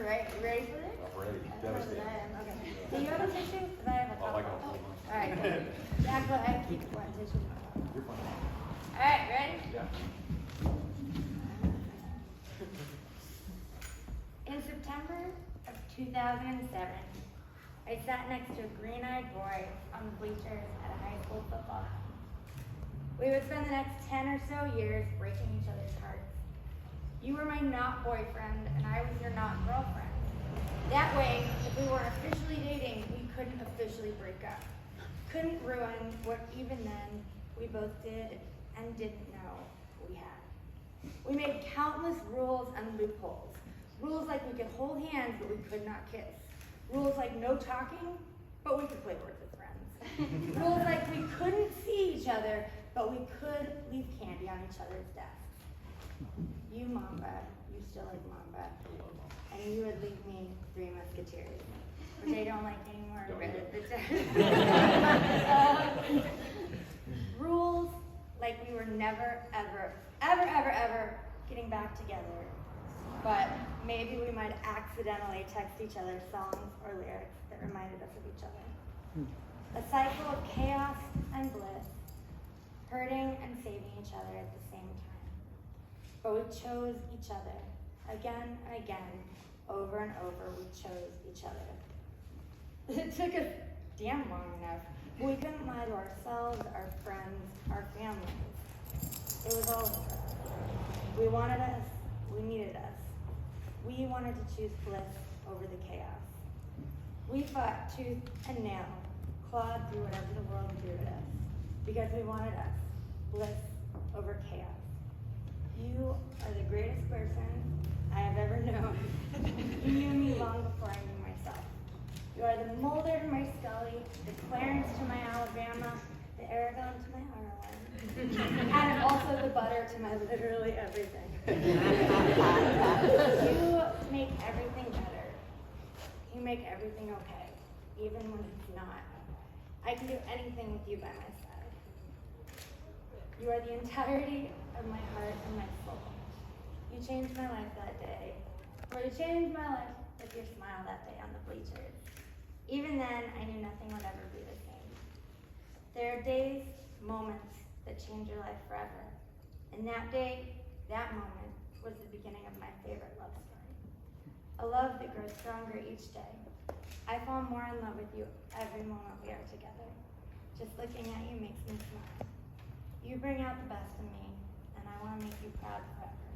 right. You ready for this? I'm ready. I don't know Devastated. that I am. Okay. Do you have a tissue? Because I have a couple. Oh, I got one. All right, good. Yeah, go ahead. Keep one tissue. You're fine. All right, ready? Yeah. In September of 2007, I sat next to a green-eyed boy on the bleachers at a high school football game. We would spend the next 10 or so years breaking each other's hearts. You were my not boyfriend, and I was your not girlfriend. That way, if we weren't officially dating, we couldn't officially break up. Couldn't ruin what even then we both did and didn't know we had. We made countless rules and loopholes. Rules like we could hold hands, but we could not kiss. Rules like no talking, but we could play words with friends. Rules like we couldn't see each other, but we could leave candy on each other's desks. You, Mamba, you still like Mamba, and you would leave me Three Musketeers, which I don't like anymore. Rules like we were never, ever getting back together, but maybe we might accidentally text each other songs or lyrics that reminded us of each other. A cycle of chaos and bliss, hurting and saving each other at the same time. But we chose each other. Again and again, over and over, we chose each other. It took us damn long enough. We couldn't lie to ourselves, our friends, our families. It was all of us. We wanted us, we needed us. We wanted to choose bliss over the chaos. We fought tooth and nail, clawed through whatever the world threw at us, because we wanted us, bliss over chaos. You are the greatest person I have ever known. You knew me long before I knew myself. You are the Mulder to my Scully, the Clarence to my Alabama, the Aragon to my Ireland, and also the butter to my literally everything. You make everything better. You make everything okay, even when it's not. I can do anything with you by my side. You are the entirety of my heart and my soul. You changed my life that day, or you changed my life with your smile that day on the bleachers. Even then, I knew nothing would ever be the same. There are days, moments that change your life forever. And that day, that moment, was the beginning of my favorite love story. A love that grows stronger each day. I fall more in love with you every moment we are together. Just looking at you makes me smile. You bring out the best in me, and I want to make you proud forever.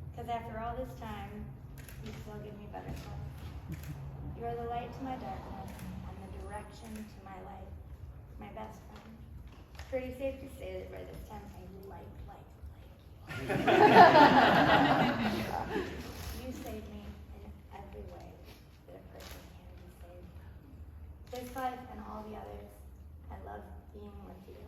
Because after all this time, you still give me better thoughts. You are the light to my darkness, and the direction to my life. My best friend. Pretty safe to say that by this time I like you. You save me in every way that a person can be saved. This life and all the others, I love being with you.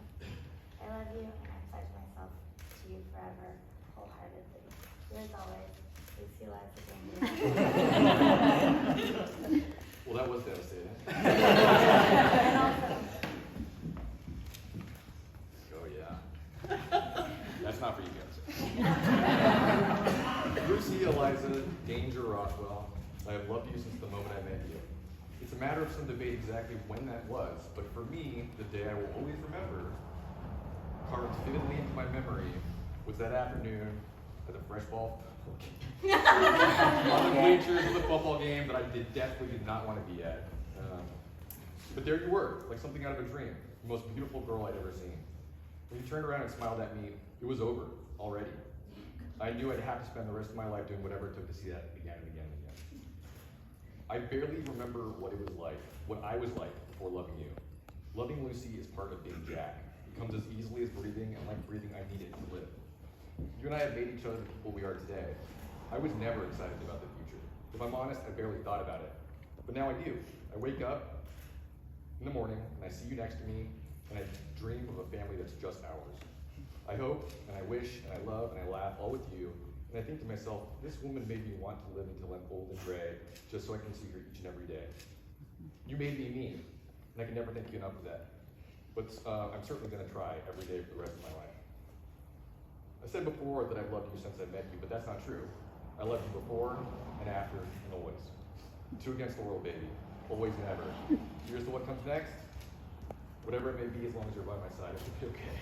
I love you, and I pledge myself to you forever, wholeheartedly. Yours always, Lucy Liza Daniel. Well, that was devastating. And also, Oh, yeah. That's not for you guys. Lucy Eliza Danger Rockwell, I have loved you since the moment I met you. It's a matter of some debate exactly when that was, but for me, the day I will always remember, carved vividly into my memory, was that afternoon at the fresh ball on the bleachers of the football game that I definitely did not want to be at. But there you were, like something out of a dream, the most beautiful girl I'd ever seen. When you turned around and smiled at me, it was over already. I knew I'd have to spend the rest of my life doing whatever it took to see that again and again and again. I barely remember what it was like, what I was like before loving you. Loving Lucy is part of being Jack. It comes as easily as breathing, and like breathing, I need it to live. You and I have made each other the people we are today. I was never excited about the future. If I'm honest, I barely thought about it. But now I do. I wake up in the morning, and I see you next to me, and I dream of a family that's just ours. I hope, and I wish, and I love, and I laugh all with you, and I think to myself, this woman made me want to live until I'm old and gray, just so I can see her each and every day. You made me me, and I can never thank you enough for that. But I'm certainly going to try every day for the rest of my life. I said before that I've loved you since I met you, but that's not true. I loved you before, and after, and always. Two against the world, baby. Always, never. Here's to what comes next. Whatever it may be, as long as you're by my side, it should be okay.